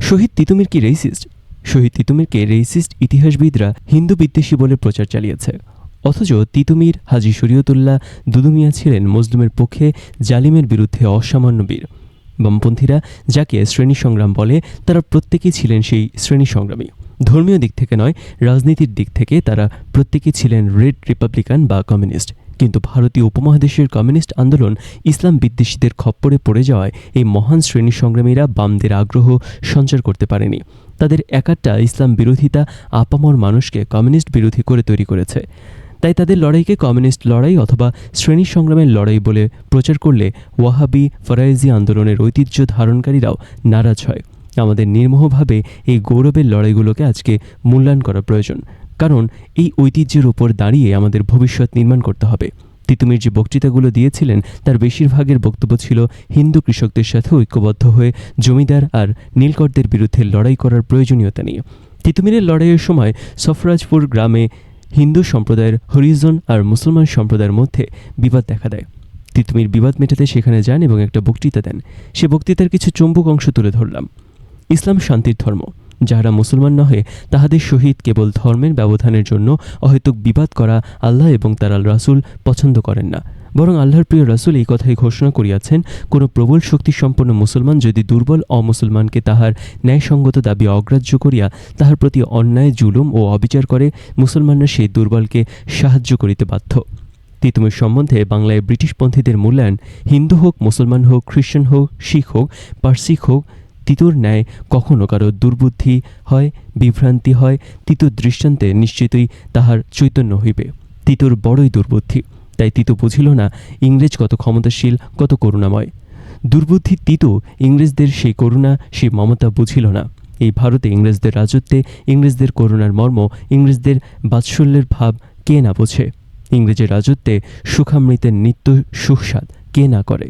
শহীদ তিতুমির কি রেসিস্ট? শহীদ তিতুমিরকে রেসিস্ট ইতিহাসবিদরা হিন্দু বিদ্বেষী বলে প্রচার চালিয়েছে। অথচ তিতুমির, হাজী শরীয়তুল্লাহ, দুদু মিয়া ছিলেন মজলুমের পক্ষে, জালিমের বিরুদ্ধে অসামান্য বীর। বামপন্থীরা যাকে শ্রেণী সংগ্রাম বলে, তারা প্রত্যেকেই ছিলেন সেই শ্রেণী সংগ্রামী। ধর্মীয় দিক থেকে নয়, রাজনীতির দিক থেকে তারা প্রত্যেকেই ছিলেন রেড রিপাবলিকান বা কমিউনিস্ট। কিন্তু ভারতীয় উপমহাদেশের কমিউনিস্ট আন্দোলন ইসলাম বিদ্বেষীদের খপ্পরে পড়ে যাওয়ায় এই মহান শ্রেণী সংগ্রামীরা বামদের আগ্রহ সঞ্চার করতে পারেনি। তাদের একাটা ইসলাম বিরোধিতা আপামর মানুষকে কমিউনিস্ট বিরোধী করে তৈরি করেছে। তাই তাদের লড়াইকে কমিউনিস্ট লড়াই অথবা শ্রেণী সংগ্রামের লড়াই বলে প্রচার করলে ওয়াহাবি ফরায়েজি আন্দোলনের ঐতিহ্য ধারণকারীরাও নারাজ হয়। আমাদের নির্মোহভাবে এই গৌরবের লড়াইগুলোকে আজকে মূল্যায়ন করা প্রয়োজন, কারণ এই ঐতিহ্যের উপর দাঁড়িয়ে আমাদের ভবিষ্যৎ নির্মাণ করতে হবে। তিতুমির যে বক্তৃতাগুলো দিয়েছিলেন তার বেশিরভাগের বক্তব্য ছিল হিন্দু কৃষকদের সাথে ঐক্যবদ্ধ হয়ে জমিদার আর নীলকরদের বিরুদ্ধে লড়াই করার প্রয়োজনীয়তা নিয়ে। তিতুমিরের লড়াইয়ের সময় সফরাজপুর গ্রামে হিন্দু সম্প্রদায়ের হরিজন আর মুসলমান সম্প্রদায়ের মধ্যে বিবাদ দেখা দেয়। তিতুমির বিবাদ মেটাতে সেখানে যান এবং একটা বক্তৃতা দেন। সে বক্তৃতার কিছু চুম্বক অংশ তুলে ধরলাম। ইসলাম শান্তির ধর্ম, যাহারা মুসলমান নহে তাহাদের সহিত কেবল ধর্মের ব্যবধানের জন্য অহেতুক বিবাদ করা আল্লাহ এবং তার রাসূল পছন্দ করেন না। বরং আল্লাহর প্রিয় রাসূল এই কথাই ঘোষণা করিয়াছেন, কোনো প্রবল শক্তিসম্পন্ন মুসলমান যদি দুর্বল অমুসলমানকে তাহার ন্যায়সঙ্গত দাবি অগ্রাহ্য করিয়া তাহার প্রতি অন্যায়, জুলুম ও অবিচার করে, মুসলমানরা সেই দুর্বলকে সাহায্য করিতে বাধ্য। তিতুমির সম্বন্ধে বাংলায় ব্রিটিশপন্থীদের মূল্যায়ন, হিন্দু হোক, মুসলমান হোক, খ্রিস্টান হোক, শিখ হোক, পার্সিক হোক, তিতুর ন্যায় কখনো কারো দুর্বুদ্ধি হয়, বিভ্রান্তি হয়, তিতুর দৃষ্টান্তে নিশ্চিতই তাহার চৈতন্য হইবে। তিতুর বড়ই দুর্বুদ্ধি, তাই তিতু বুঝিল না ইংরেজ কত ক্ষমতাশীল, কত করুণাময়। দুর্বুদ্ধি তিতু ইংরেজদের সেই করুণা, সেই মমতা বুঝিল না। এই ভারতে ইংরেজদের রাজত্বে, ইংরেজদের করুণার মর্ম, ইংরেজদের বাৎসল্যের ভাব কে না বোঝে? ইংরেজের রাজত্বে সুখামৃতের নিত্য সুস্বাদ কে না করে?